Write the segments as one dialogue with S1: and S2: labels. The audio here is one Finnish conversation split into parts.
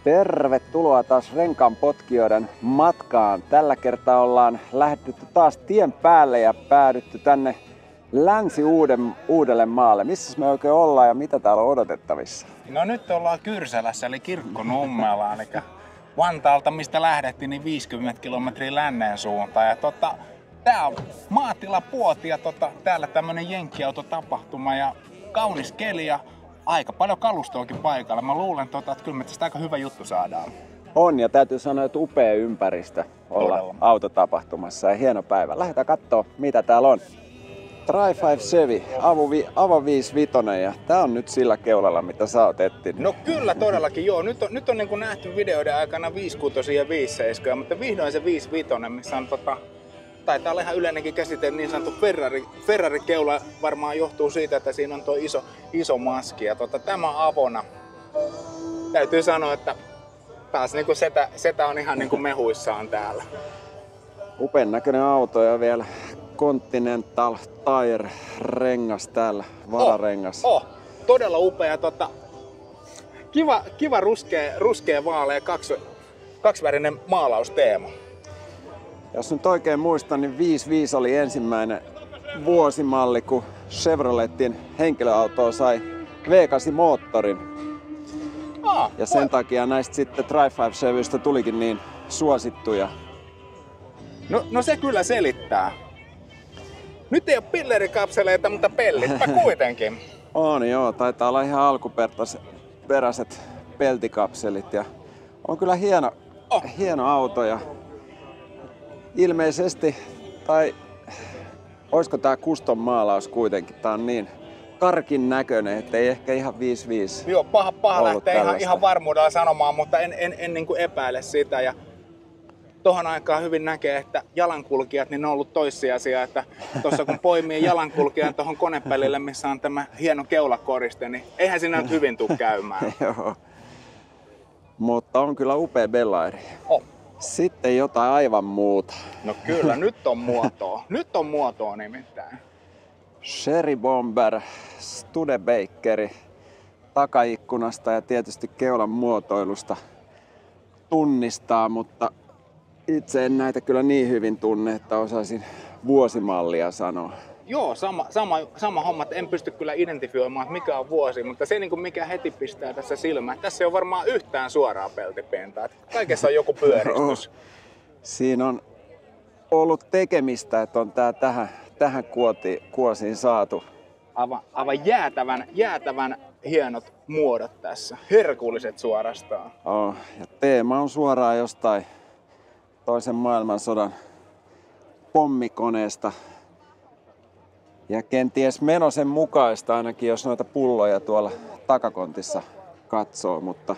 S1: Tervetuloa taas renkaanpotkijoiden matkaan. Tällä kertaa ollaan lähdetty taas tien päälle ja päädytty tänne Länsi-Uudellemaalle. Missä me oikein ollaan ja mitä täällä on odotettavissa?
S2: No nyt ollaan Kyrsälässä eli Kirkkonummella, eli Vantaalta mistä lähdettiin niin 50 kilometriä lännen suuntaan. Ja tää on maatila Puoti ja täällä tämmönen jenkkiautotapahtuma ja kaunis keli ja aika paljon kalustoakin paikalla. Mä luulen, että kyllä me tästä aika hyvä juttu saadaan.
S1: On, ja täytyy sanoa, että upea ympäristö olla todella autotapahtumassa ja hieno päivä. Lähdetään katsoa, mitä täällä on. Tri-5 Chevy, Avo 55 ja tää on nyt sillä keulalla, mitä sä oot etsinyt.
S2: No kyllä todellakin, joo. Nyt on niin kuin nähty videoiden aikana 56 ja 57, mutta vihdoin se 55, missä on taitaa olla ihan yleinenkin käsite, niin sanottu Ferrari-keula varmaan johtuu siitä, että siinä on tuo iso maski. Ja tämä Avona, täytyy sanoa, että taas niin kuin setä on ihan niin kuin mehuissaan täällä.
S1: Upean näköinen auto ja vielä Continental Tire-rengas täällä, vararengas.
S2: Todella upea. Kiva ruskea vaalea kaksivärinen maalausteema.
S1: Jos nyt oikein muistan, niin 55 oli ensimmäinen vuosimalli, kun Chevroletin henkilöauto sai V8-moottorin. Ja sen takia näistä sitten Tri-5 Chevystä tulikin niin suosittuja.
S2: No se kyllä selittää. Nyt ei ole pillerikapseleita, mutta pellitpä kuitenkin.
S1: On joo, taitaa olla ihan alkuperäiset peltikapselit ja on kyllä hieno auto ja ilmeisesti, tai olisiko tää custom maalaus kuitenkin, tää on niin karkin näköinen, ettei ehkä ihan 55.
S2: Joo, paha lähteä ihan varmuudella sanomaan, mutta en niin kuin epäile sitä. Ja tohon aikaan hyvin näkee, että jalankulkijat, niin ne on ollut toissijaisia, että tuossa kun poimii jalankulkijan tuohon konepellille, missä on tämä hieno keulakoriste, niin eihän siinä nyt hyvin tule käymään.
S1: Joo. Mutta on kyllä upea Bellairi. Sitten jotain aivan muuta.
S2: No kyllä, nyt on muotoa. Nyt on muotoa nimittäin.
S1: Cherry Bomber, Studebakeri takaikkunasta ja tietysti keulan muotoilusta tunnistaa, mutta itse en näitä kyllä niin hyvin tunne, että osaisin vuosimallia sanoa.
S2: Joo, sama homma. En pysty kyllä identifioimaan, mikä on vuosi, mutta se mikä heti pistää tässä silmään. Tässä ei ole varmaan yhtään suoraa peltipintaa. Kaikessa on joku pyöristys.
S1: Siinä on ollut tekemistä, että on tää tähän kuosiin saatu.
S2: Aivan jäätävän hienot muodot tässä. Herkulliset suorastaan.
S1: Ja teema on suoraan jostain toisen maailmansodan pommikoneesta. Ja kenties menosen mukaista ainakin, jos noita pulloja tuolla takakontissa katsoo, mutta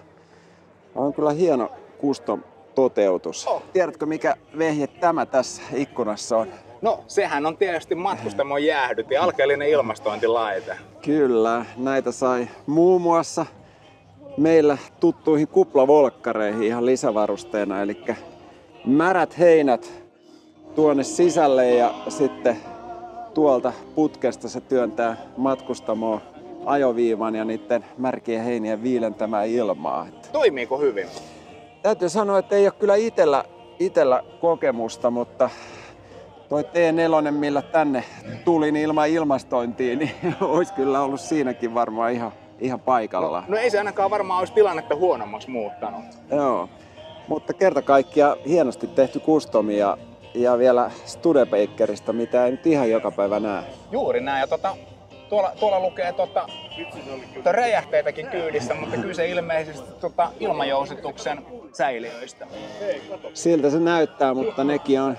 S1: on kyllä hieno custom toteutus. Tiedätkö mikä vehje tämä tässä ikkunassa on?
S2: No sehän on tietysti matkustamon jäähdyt ja alkeellinen ilmastointilaite.
S1: Kyllä, näitä sai muun muassa meillä tuttuihin kuplavolkkareihin ihan lisävarusteena, eli märät heinät tuonne sisälle ja sitten tuolta putkesta se työntää matkustamoon ajoviivan ja niiden märkien heinien viilentämää ilmaa.
S2: Toimiiko hyvin?
S1: Täytyy sanoa, että ei ole kyllä itellä kokemusta, mutta toi T4, millä tänne tulin ilman ilmastointia, niin olisi kyllä ollut siinäkin varmaan ihan paikallaan.
S2: No ei se ainakaan varmaan olisi tilannetta huonommaksi muuttanut.
S1: Joo, mutta kerta kaikkiaan hienosti tehty customi ja vielä Studebakerista, mitä ei nyt ihan joka päivä näe.
S2: Juuri näin. Ja tuolla lukee räjähteitäkin kyydissä, mutta kyse ilmeisesti ilmajousituksen säiliöistä.
S1: Siltä se näyttää, mutta nekin on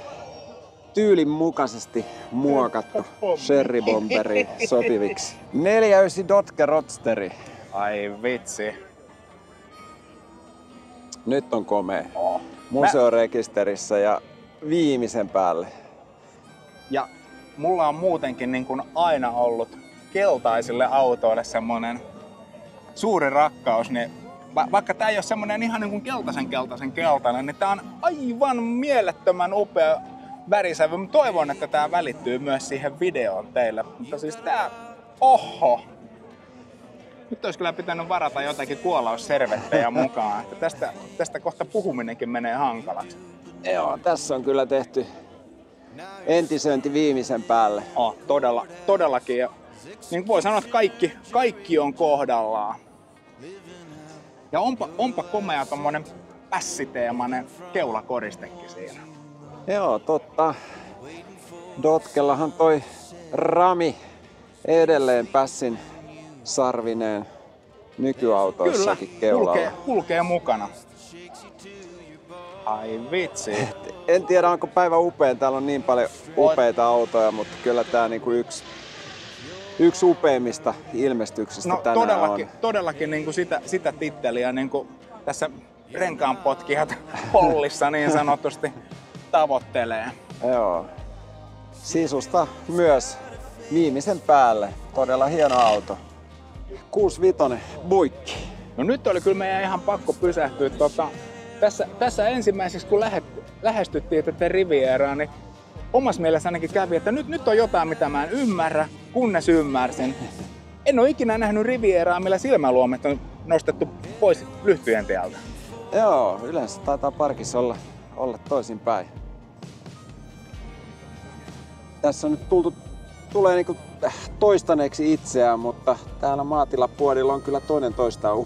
S1: tyylin mukaisesti muokattu Cherry Bomberiin sopiviksi. 49 Dodge Roadsteri.
S2: Ai vitsi.
S1: Nyt on komea. Museorekisterissä ja viimeisen päälle.
S2: Ja mulla on muutenkin niin kuin aina ollut keltaisille autoille semmonen suuri rakkaus, niin vaikka tää ei ole semmonen ihan niin kuin keltainen, niin tää on aivan mielettömän upea värisävy. Mä toivon, että tää välittyy myös siihen videoon teille. Mutta siis tää, Nyt olisi kyllä pitänyt varata jotakin kuolausservettejä mukaan, että tästä kohta puhuminenkin menee hankalaksi.
S1: Joo, tässä on kyllä tehty entisöinti viimeisen päälle.
S2: Todellakin. Ja niin voi sanoa, että kaikki on kohdallaan. Ja onpa komea tommonen pässiteemainen keulakoristekin siinä.
S1: Joo, totta. Dotkellahan toi rami edelleen pässin sarvineen nykyautoissakin keulalla.
S2: Kulkee mukana. Ai vitsi.
S1: En tiedä, onko päivä upea. Täällä on niin paljon upeita autoja, mutta kyllä tää niinku yksi upeimmista ilmestyksistä tänään on.
S2: Todellakin niinku sitä titteliä niinku tässä renkaanpotkijat hollissa niin sanotusti tavoittelee.
S1: Joo. Sisusta myös viimeisen päälle. Todella hieno auto. 65 Buikki.
S2: No nyt oli kyllä meidän ihan pakko pysähtyä. Tässä ensimmäiseksi kun lähestyttiin tätä Rivieraa, niin omassa mielessä ainakin kävi, että nyt on jotain mitä mä en ymmärrä, kunnes ymmärsin. En ole ikinä nähnyt Rivieraa, millä silmäluomet on nostettu pois lyhtyjen tieltä.
S1: Joo, yleensä taitaa parkissa olla toisinpäin. Tässä on nyt tulee niinku toistaneeksi itseään, mutta täällä maatilapuolilla on kyllä toinen toistaan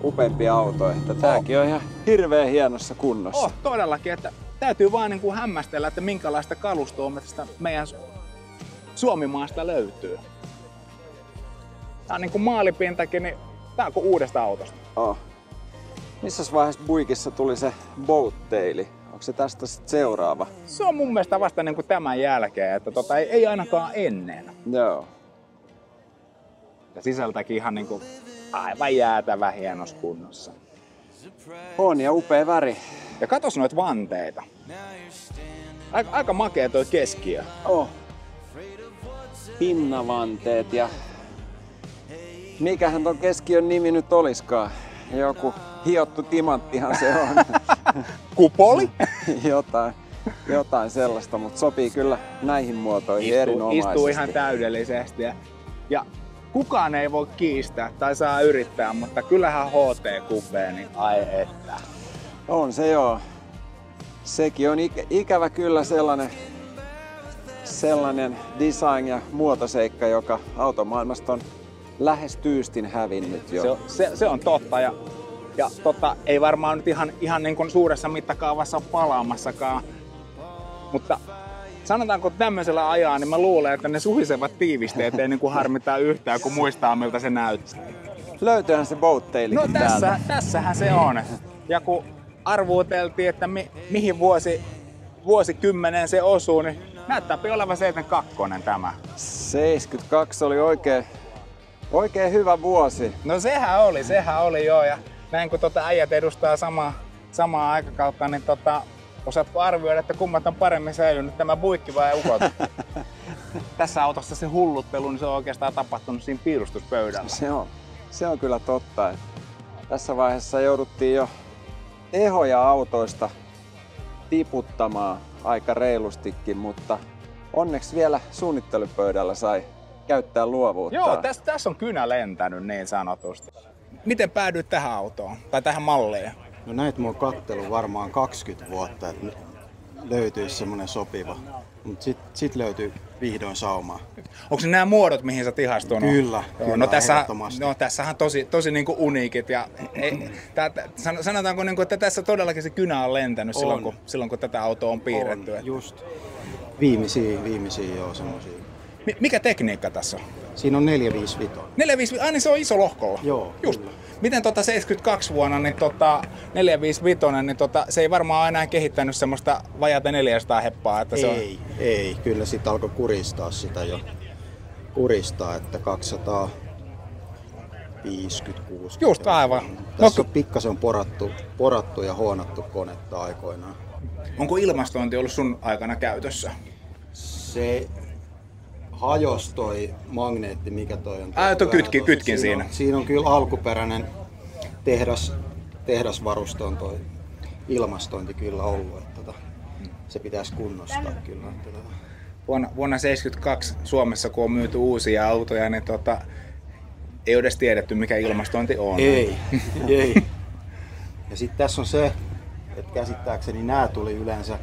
S1: upeampia autoja. Tääkin on ihan hirveän hienossa kunnossa.
S2: Todellakin, että täytyy vaan niinku hämmästellä, että minkälaista kalustoa tästä meidän Suomimaasta löytyy. Tää on niinku maalipintakin, niin tää on kuin uudesta autosta.
S1: Missäs vaiheessa Buikissa tuli se boattaili? Onko se tästä sit seuraava?
S2: Se on mun mielestä vasta niinku tämän jälkeen, että ei ainakaan ennen.
S1: Joo.
S2: Ja sisältäkin ihan niinku aivan jäätävä hienossa kunnossa.
S1: On ja upea väri.
S2: Ja katos noita vanteita. Aika makea toi keskiö.
S1: Pinnavanteet ja mikähän ton keskiön nimi nyt oliskaan? Joku hiottu timanttihan se on.
S2: Kupoli?
S1: Jotain sellaista, mutta sopii kyllä näihin muotoihin erinomaisesti.
S2: Istuu ihan täydellisesti. Ja kukaan ei voi kiistää tai saa yrittää, mutta kyllähän HT kupee, niin ai että.
S1: On se joo. Sekin on ikävä kyllä sellainen design ja muotoseikka, joka automaailmasta on lähes tyystin hävinnyt jo.
S2: Se on totta ja ei varmaan nyt ihan niin kuin suuressa mittakaavassa ole palaamassakaan. Mutta sanotaanko tämmöisellä ajaa, niin mä luulen, että ne suhisevat tiivisteet ei niin kuin harmittaa yhtään, kun muistaa miltä se näyttää.
S1: Löytyyhän se boattailikin täältä.
S2: Tässähän se on. Ja kun arvuuteltiin, että mihin vuosikymmeneen se osuu, niin näyttää olevan 72 tämä.
S1: 72 oli oikein hyvä vuosi.
S2: No sehän oli joo. Ja näin kun äijät edustaa samaa aikakautta, niin osaatko arvioida, että kummat on paremmin säilynyt, tämä Buikki vai ukot? Tässä autossa se hulluttelu, niin se on oikeastaan tapahtunut siinä piirustuspöydällä.
S1: Se on kyllä totta. Tässä vaiheessa jouduttiin jo tehoja autoista tiputtamaan aika reilustikin, mutta onneksi vielä suunnittelupöydällä sai käyttää luovuutta.
S2: Joo, tässä on kynä lentänyt niin sanotusti. Miten päädyit tähän autoon tai tähän malliin?
S3: No näitä mä oon kattellut varmaan 20 vuotta, että löytyisi semmonen sopiva. Mutta sit löytyy vihdoin saumaa.
S2: Onko nämä muodot, mihin sä ihastunut?
S3: Kyllä,
S2: tässähän tosi niinku uniikit. Ja sanotaanko, niinku, että tässä todellakin se kynä on lentänyt silloin, kun tätä autoa on piirretty.
S3: On, just. Viimeisiä joo semmosia.
S2: Mikä tekniikka tässä on?
S3: Siinä on 455.
S2: 455, niin se on iso lohkolla.
S3: Joo.
S2: Just. Kyllä. Miten 72 vuonna niin 455, niin se ei varmaan enää kehittänyt semmoista vajaata 400 heppaa. Että
S3: ei. Kyllä sitä alkoi kuristaa sitä jo. Että 250-60.
S2: Just aivan.
S3: Tässä on pikkasen porattu ja huonattu konetta aikoinaan.
S2: Onko ilmastointi ollut sun aikana käytössä?
S3: Se hajos toi magneetti, mikä toi on.
S2: Kytkin siinä.
S3: Siinä on kyllä alkuperäinen tehdasvaruston toi ilmastointi kyllä ollut, että se pitäisi kunnostaa kyllä.
S2: Vuonna 1972 Suomessa, kun on myyty uusia autoja, niin Ei ole edes tiedetty, mikä ilmastointi on.
S3: Ei. Ja sitten tässä on se, että käsittääkseni nämä tuli yleensä,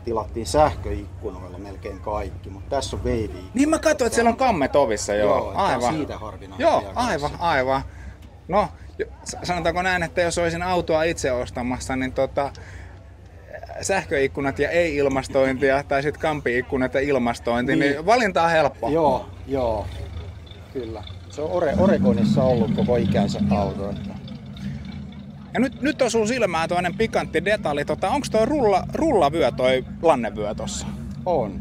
S3: tilattiin sähköikkunoilla melkein kaikki, mutta tässä on veivi.
S2: Niin mä katsoin, että siellä on kammet ovissa, joo.
S3: Aivan. Siitä harvinaisia.
S2: Joo, aivan. No, sanotaanko näin, että jos olisin autoa itse ostamassa, niin sähköikkunat ja ei-ilmastointia tai sitten kampi-ikkunat ja ilmastointi, niin valinta on helppo.
S3: Joo, kyllä. Se on Oregonissa ollut koko ikänsä auto.
S2: Ja nyt osuu silmään toinen pikantti detalji. Onko toi rullavyö, toi lannevyö tossa?
S3: On.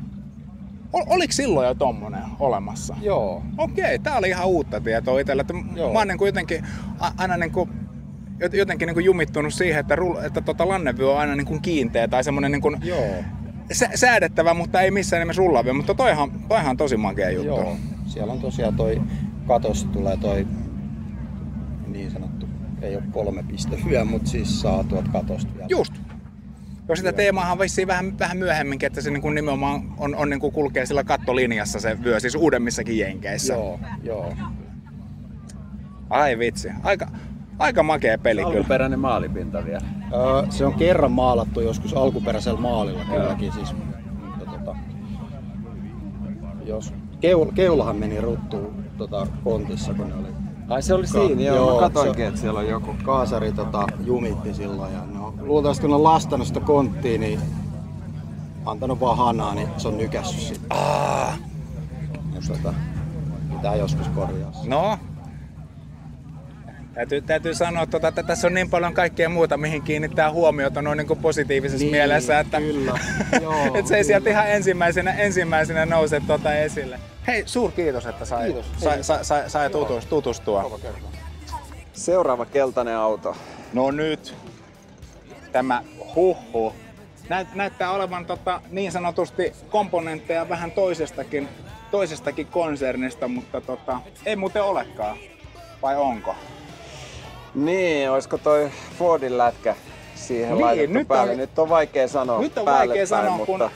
S2: Oliko silloin jo tommonen olemassa?
S3: Joo.
S2: Okei, tää oli ihan uutta tietoa itselle. Mä oon niinku jotenkin aina niinku jumittunut siihen, että lannevyö on aina niinku kiinteä tai semmonen niinku säädettävä, mutta ei missään nimessä rullavyö. Mutta toihan on tosi makea juttu.
S3: Joo. Siellä on tosiaan toi katosta tulee toi niin sanottu, ei ole 3 pistevyö, mutta siis saa tuolta katosta vielä.
S2: Just. Jos sitä teemaahan vissiin vähän myöhemminkin, että se niin kuin nimenomaan on niin kuin kulkee sillä kattolinjassa se vyö, siis uudemmissakin jenkeissä.
S3: Joo.
S2: Ai vitsi, aika makea peli kyllä.
S1: Alkuperäinen maalipinta vielä.
S3: Se on kerran maalattu joskus alkuperäisellä maalilla kylläkin siis. Mutta jos keulahan meni ruttuun kontissa, kun ne oli.
S1: Ai se oli siinä, joo. Mä katoinkin, että siellä on joku.
S3: Kaasari jumitti silloin ja luultavasti kun on lastannut sitä konttia, niin antanut vaan hanaa, niin se on nykässyt sitä. Pitää joskus korjaa.
S2: No. Täytyy sanoa, että tässä on niin paljon kaikkea muuta, mihin kiinnittää huomiota noin niin kuin positiivisessa mielessä, että,
S3: kyllä. Joo,
S2: että se ei sieltä ihan ensimmäisenä nouse esille. Hei, kiitos, että sai tutustua.
S1: Seuraava keltainen auto.
S2: No nyt. Tämä näyttää olevan niin sanotusti komponentteja vähän toisestakin konsernista, mutta ei muuten olekaan. Vai onko?
S1: Niin, olisiko toi Fordin lätkä siihen laitettu päälle? Nyt on vaikea sanoa mutta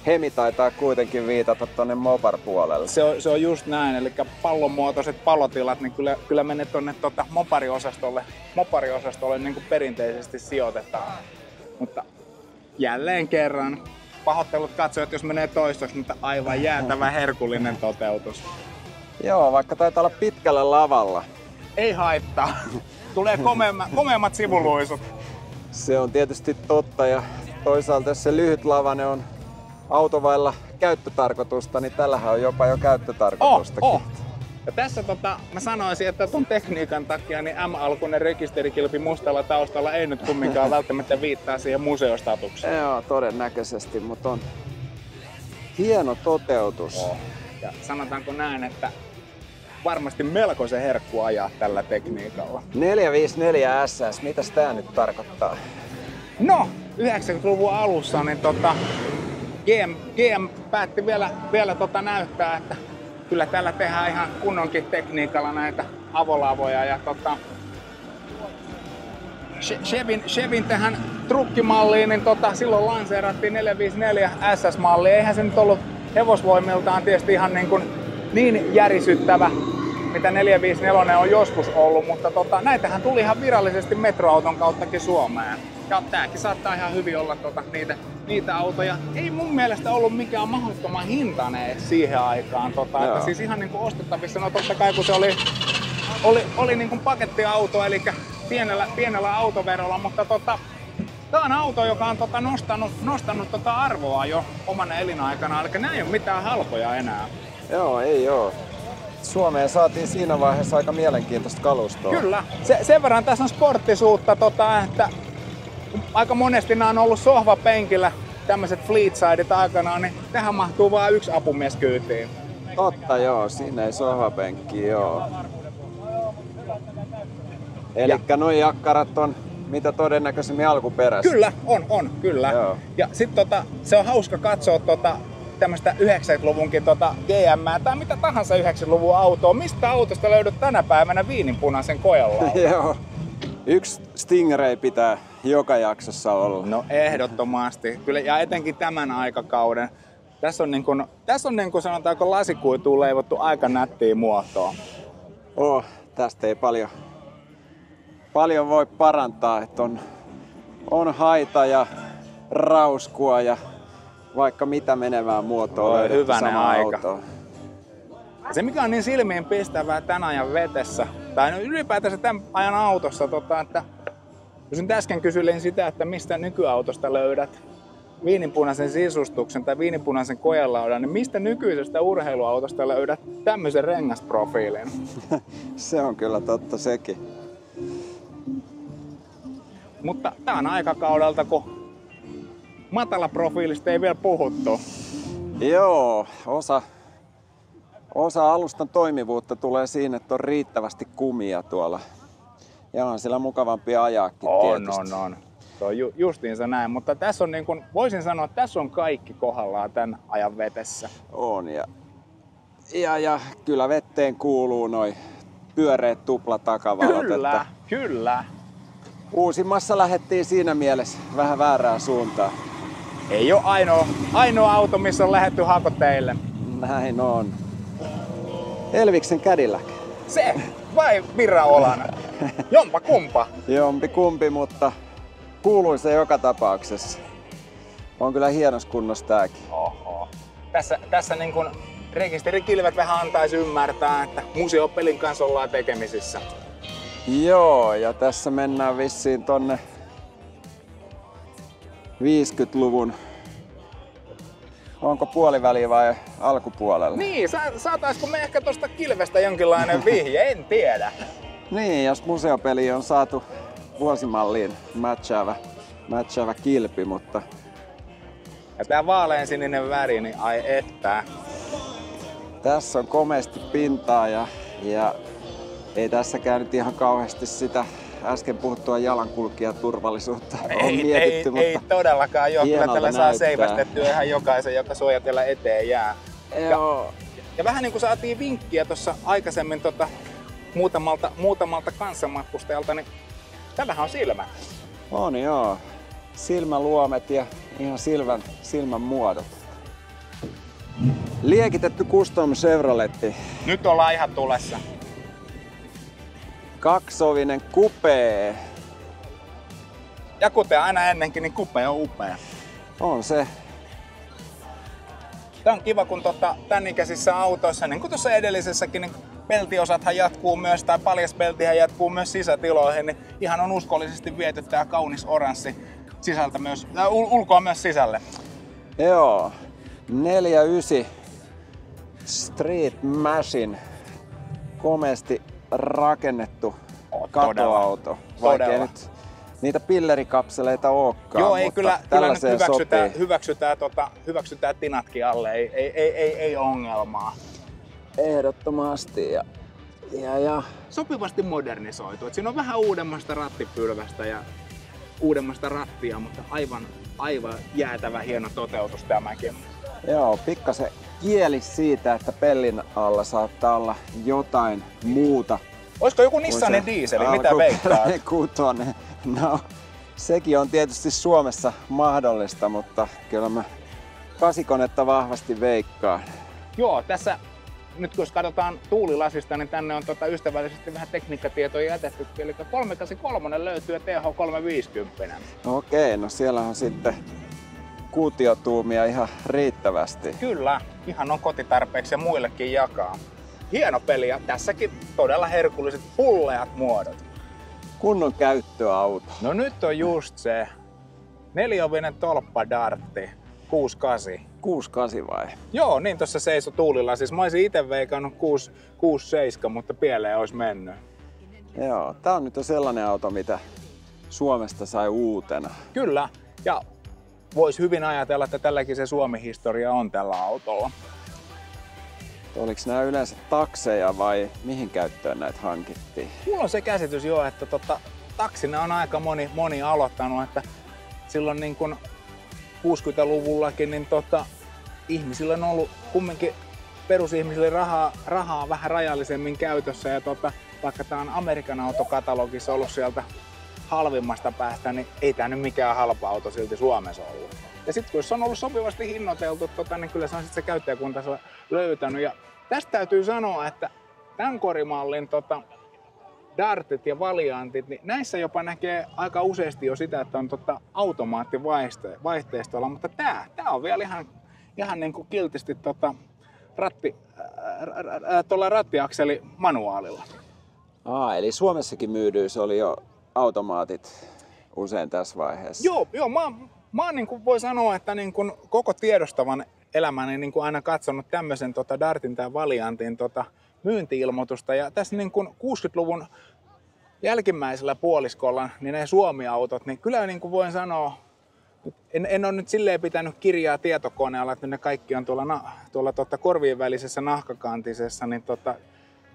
S1: Hemi taitaa kuitenkin viitata tonne Mopar-puolelle.
S2: Se on just näin, eli pallonmuotoiset palotilat niin kyllä menee tonne Mopari-osastolle niin kuin perinteisesti sijoitetaan. Mutta jälleen kerran, pahoittelut katsojat, jos menee toistoksi, mutta aivan jäätävä herkullinen toteutus.
S1: Joo, vaikka taitaa olla pitkällä lavalla.
S2: Ei haittaa. Tulee komeammat sivuluisut.
S1: Se on tietysti totta ja toisaalta jos se lyhyt lavane on auto vailla käyttötarkoitusta, niin tällähän on jopa jo käyttötarkoitustakin.
S2: Ja tässä mä sanoisin, että ton tekniikan takia niin M-alkuinen rekisterikilpi mustalla taustalla ei nyt kumminkaan välttämättä viittaa siihen museostatukseen.
S1: Joo, todennäköisesti, mutta on hieno toteutus.
S2: Ja sanotaanko näin, että varmasti melkoisen herkku ajaa tällä tekniikalla.
S1: 454 SS, mitäs tää nyt tarkoittaa?
S2: No, 90-luvun alussa niin GM päätti vielä näyttää, että kyllä täällä tehdään ihan kunnonkin tekniikalla näitä avolavoja ja Chevin tähän trukkimalliin, niin silloin lanseerattiin 454 SS-malli. Eihän se nyt ollut hevosvoimiltaan tietysti ihan niin järisyttävä, mitä 454 on joskus ollut, mutta näitähän tuli ihan virallisesti metroauton kauttakin Suomeen. Ja tääkin saattaa ihan hyvin olla niitä autoja. Ei mun mielestä ollut mikään mahdottoman hintainen siihen aikaan. Että siis ihan niin kuin ostettavissa, no totta kai kun se oli niin kuin pakettiauto, eli pienellä autoverolla, mutta tää on auto, joka on nostanut arvoa jo omana elinaikana, eli nämä ei ole mitään halpoja enää.
S1: Joo, ei oo. Suomeen saatiin siinä vaiheessa aika mielenkiintoista kalustoa.
S2: Kyllä. Sen verran tässä on sporttisuutta, että aika monesti nämä on ollut sohvapenkillä, tämmöiset Fleetsideit aikanaan, niin tähän mahtuu vain yksi apumies kyytiin.
S1: Totta joo, siinä ei sohvapenkkiä joo. Elikkä nuo jakkarat on mitä todennäköisemmin alkuperäisiä.
S2: Kyllä, kyllä. Joo. Ja sit se on hauska katsoa tämmöstä 90-luvunkin GM tai mitä tahansa 90-luvun autoa. Mistä autosta löydät tänä päivänä viininpunaisen koellaan?
S1: Joo. Yksi Stingray pitää joka jaksossa olla.
S2: No ehdottomasti. Kyllä, ja etenkin tämän aikakauden. Tässä on niin kuin sanotaanko lasikuituun leivottu aika nättiä muotoa.
S1: Tästä ei paljon voi parantaa, että on haita ja rauskua ja vaikka mitä menevää muotoa löydetty samaan autoon.
S2: Se mikä on niin silmiin pistävää tämän ajan vetessä, tai ylipäätänsä tämän ajan autossa, että jos nyt äsken kysyilin sitä, että mistä nykyautosta löydät viininpunaisen sisustuksen tai viininpunaisen kojelaudan, niin mistä nykyisestä urheiluautosta löydät tämmöisen rengasprofiilin?
S1: Se on kyllä totta sekin.
S2: Mutta tämän aikakaudelta, kun matalaprofiilista ei vielä puhuttu.
S1: Joo, osa alustan toimivuutta tulee siinä, että on riittävästi kumia tuolla. Ja on sillä mukavampi ajaakin tietysti.
S2: On. Se on justiinsa näin, mutta tässä on niin kuin, voisin sanoa, että tässä on kaikki kohdallaan tämän ajan vetessä.
S1: On ja kyllä vetteen kuuluu noi pyöreät tuplatakavalot.
S2: Kyllä.
S1: Uusimmassa lähdettiin siinä mielessä vähän väärään suuntaan.
S2: Ei ole ainoa auto, missä on lähdetty hakoteille.
S1: Näin on. Elviksen Cadillac.
S2: Se vai Virra Olana? Jompa kumpa.
S1: Jompi kumpi, mutta kuului se joka tapauksessa. On kyllä hienossa kunnossa tääkin.
S2: Oho. Tässä niin kun rekisterikilvet vähän antaisi ymmärtää, että museopelin kanssa ollaan tekemisissä.
S1: Joo, ja tässä mennään vissiin tonne 50-luvun. Onko puoliväliä vai alkupuolella?
S2: Niin, saataisiko me ehkä tosta kilvestä jonkinlainen vihje, en tiedä.
S1: Niin, jos museopeli on saatu vuosimalliin matchaava kilpi, mutta...
S2: Ja tää vaaleansininen väri, niin ai että.
S1: Tässä on komeasti pintaa ja ei tässäkään nyt ihan kauheasti sitä äsken puhuttua jalankulkijaturvallisuutta on mietitty, mutta
S2: ei todellakaan joo. Kyllä tällä saa
S1: näyttää.
S2: seivästettyä ihan jokaisen, joka suojatella eteen jää.
S1: Joo.
S2: Ja vähän niin kuin saatiin vinkkiä tuossa aikaisemmin muutamalta kanssamatkustajalta, niin tällähän on silmä.
S1: On joo. Silmäluomet ja ihan silmän muodot. Liekitetty custom Chevroletti.
S2: Nyt ollaan ihan tulessa.
S1: Kaksovinen kupee.
S2: Ja kuten aina ennenkin, niin kupee on upea.
S1: On se.
S2: Tää on kiva, kun tän ikäisissä autoissa, niin kuin tuossa edellisessäkin, niin peltiosathan jatkuu myös, tai paljaspeltihän jatkuu myös sisätiloihin, niin ihan on uskollisesti viety tää kaunis oranssi sisältä myös, ulkoa myös sisälle.
S1: Joo. 49 Street Machine. Komeasti rakennettu katoauto. Vaikka nyt niitä pillerikapseleita olekaan.
S2: Joo, ei kyllä nyt hyväksytään tinatkin alle, ei ongelmaa.
S1: Ehdottomasti ja
S2: sopivasti modernisoitu. Et siinä on vähän uudemmasta rattipylvästä ja uudemmasta rattia, mutta aivan jäätävä hieno toteutus tämäkin.
S1: Joo, pikkasen kieli siitä, että pellin alla saattaa olla jotain muuta.
S2: Olisiko joku Nissanin dieseli? Mitä veikkaat?
S1: Kutonen. No, sekin on tietysti Suomessa mahdollista, mutta kyllä mä kasikonetta vahvasti veikkaan.
S2: Joo, tässä nyt jos katsotaan tuulilasista, niin tänne on ystävällisesti vähän tekniikkatietoja jätetty. Eli 383 löytyy TH 350.
S1: Okei, no siellä on sitten kuutiotuumia ihan riittävästi.
S2: Kyllä, ihan on kotitarpeeksi ja muillekin jakaa. Hieno peli ja tässäkin todella herkulliset pulleat muodot.
S1: Kunnon käyttöauto.
S2: No nyt on just se 4-ovinen tolppadartti 68.
S1: 68 vai?
S2: Joo, niin tuossa seiso tuulilla. Siis mä olisin ite veikannut 67, mutta pieleen olisi mennyt.
S1: Joo, tää on nyt jo sellainen auto, mitä Suomesta sai uutena.
S2: Kyllä, ja voisi hyvin ajatella, että tälläkin se Suomi-historia on tällä autolla.
S1: Oliko nämä yleensä takseja vai mihin käyttöön näitä hankittiin?
S2: Mulla on se käsitys jo, että taksina on aika moni aloittanut, että silloin niin kun 60-luvullakin niin ihmisillä on ollut kumminkin perusihmisille rahaa vähän rajallisemmin käytössä ja vaikka tää on Amerikan autokatalogissa ollut sieltä halvimmasta päästä, niin ei tää nyt mikään halpa auto silti Suomessa ollut. Ja sitten kun se on ollut sopivasti hinnoiteltu, niin kyllä se on sitten se käyttäjäkuntansa löytänyt. Ja tästä täytyy sanoa, että tämän korimallin dartit ja valiantit, niin näissä jopa näkee aika useasti jo sitä, että on automaattivaihteistolla, mutta tää on vielä ihan niin kuin kiltisti rattiakseli manuaalilla.
S1: Eli Suomessakin myydyissä oli jo automaatit usein tässä vaiheessa.
S2: Joo, mä oon niin kuin voi sanoa, että niin kuin koko tiedostavan elämäni niin kuin aina katsonut tämmöisen dartin tai valiantin myynti-ilmoitusta. Ja tässä niin kuin 60-luvun jälkimmäisellä puoliskolla, niin ne Suomi-autot, niin kyllä niin kuin voin sanoa, en ole nyt silleen pitänyt kirjaa tietokoneella, että ne kaikki on tuolla korvien välisessä nahkakantisessa, niin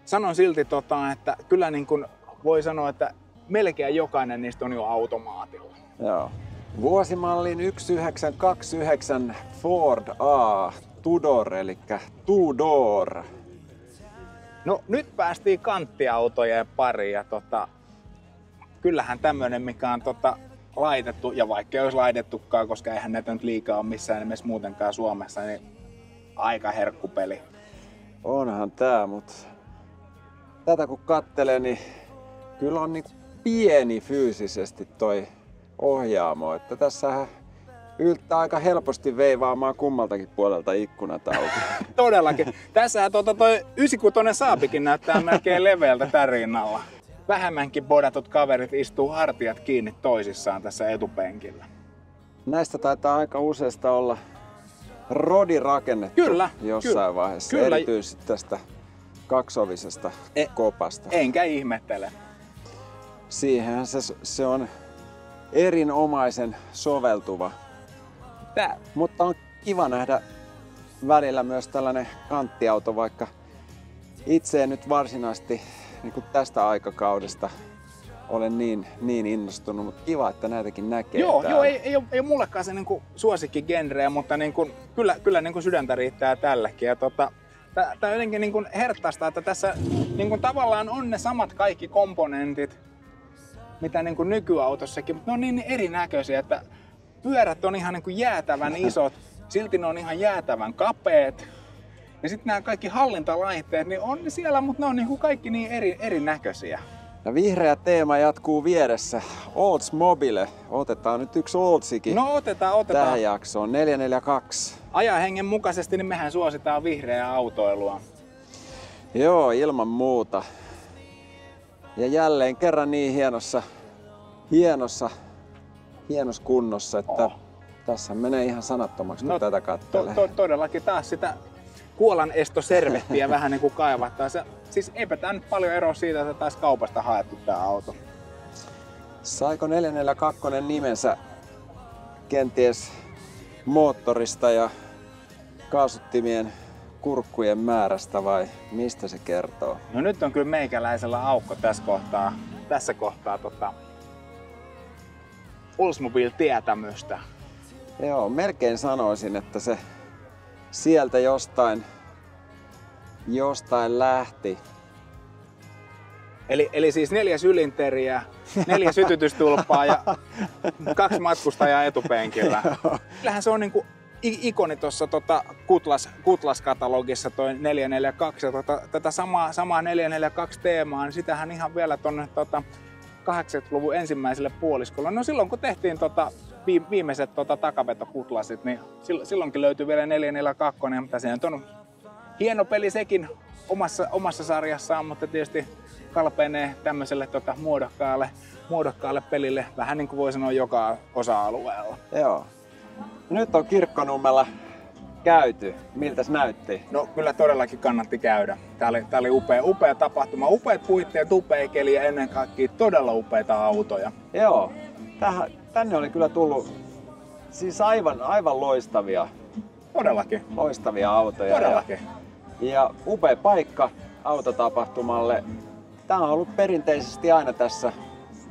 S2: sanon silti, että kyllä niin kuin voi sanoa, että melkein jokainen niistä on jo automaatilla.
S1: Joo. Vuosimallin 1929 Ford A Tudor, eli Tudor.
S2: No nyt päästiin kanttiautojen pariin ja kyllähän tämmönen, mikä on laitettu, ja vaikka ei olisi laitettukaan, koska eihän näitä nyt liikaa ole missään nimessä muutenkaan Suomessa, niin aika herkkupeli.
S1: Onhan tää, mutta tätä kun kattelee, niin kyllä on niinku pieni fyysisesti toi ohjaamo, että tässähän yltää aika helposti veivaamaan kummaltakin puolelta ikkunat auki.
S2: Todellakin. Tässähän toi 96 Saabikin näyttää melkein leveältä tän rinnalla. Vähemmänkin bodatut kaverit istuu hartiat kiinni toisissaan tässä etupenkillä.
S1: Näistä taitaa aika useasta olla rodi rakennettu jossain vaiheessa,
S2: kyllä.
S1: Erityisesti tästä kaksovisesta kopasta.
S2: Enkä ihmettele.
S1: Siihenhän se on erinomaisen soveltuva. Mutta on kiva nähdä välillä myös tällainen kanttiauto, vaikka itse en nyt varsinaisesti niin kuin tästä aikakaudesta olen niin innostunut, mutta kiva, että näitäkin näkee.
S2: Joo, ei ole mullekaan se niinku suosikkigenreä, mutta niinku, kyllä niinku sydäntä riittää tälläkin. Ja tää jotenkin niinku herttaista, että tässä niinku tavallaan on ne samat kaikki komponentit, mitä niinku nykyautossakin, mutta ne on niin erinäköisiä, että pyörät on ihan niinku jäätävän isot, silti ne on ihan jäätävän kapeet. Ja sitten nämä kaikki hallintalaitteet, niin on ne siellä, mutta ne on niinku kaikki niin erinäköisiä.
S1: Ja vihreä teema jatkuu vieressä. Oldsmobile. Otetaan nyt yksi Oldsikin.
S2: No otetaan.
S1: Tähän jaksoon. 442.
S2: Ajahengen mukaisesti niin mehän suositaan vihreää autoilua.
S1: Joo, ilman muuta. Ja jälleen kerran niin hienossa kunnossa, että tässä menee ihan sanattomaksi, kun tätä katselee.
S2: Todellakin taas sitä kuolanеstoservettiä vähän niin kuin kaivattaa. Siis eipä tää nyt paljon eroa siitä, että taisi kaupasta haettu tää auto.
S1: Saiko 442 nimensä kenties moottorista ja kaasuttimien kurkkujen määrästä vai mistä se kertoo?
S2: No nyt on kyllä meikäläisellä aukko tässä kohtaa Oldsmobile-tietämystä.
S1: Joo, melkein sanoisin, että se sieltä jostain lähti.
S2: Eli siis 4 sylinteriä, 4 sytytystulppaa ja 2 matkustajaa etupenkillä. Kyllähän se on niinku ikoni tuossa Kutlas-katalogissa toi 442 ja tätä samaa 442 teemaa, niin sitähän ihan vielä tonne 80-luvun ensimmäiselle puoliskolle. No silloin kun tehtiin viimeiset takavetokutlasit, niin silloinkin löytyi vielä 442, mutta se on hieno peli sekin omassa sarjassaan, mutta tietysti kalpenee tämmöiselle muodokkaalle pelille vähän niin kuin voi sanoa joka osa-alueella.
S1: Joo. Nyt on Kirkkonummella käyty. Miltäs näytti?
S2: No kyllä todellakin kannatti käydä. Tää oli upea tapahtuma. Upeat puitteet, upea keli ja ennen kaikkea todella upeita autoja.
S1: Joo. Tänne oli kyllä tullut siis aivan loistavia.
S2: Todellakin.
S1: Loistavia autoja.
S2: Todellakin.
S1: Ja upea paikka autotapahtumalle. Tää on ollut perinteisesti aina tässä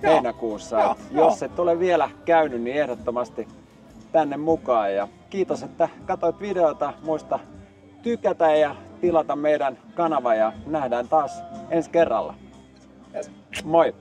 S1: heinäkuussa. Jos et ole vielä käynyt, niin ehdottomasti tänne mukaan. Ja kiitos, että katsoit videota. Muista tykätä ja tilata meidän kanava ja nähdään taas ensi kerralla.
S2: Yes.
S1: Moi!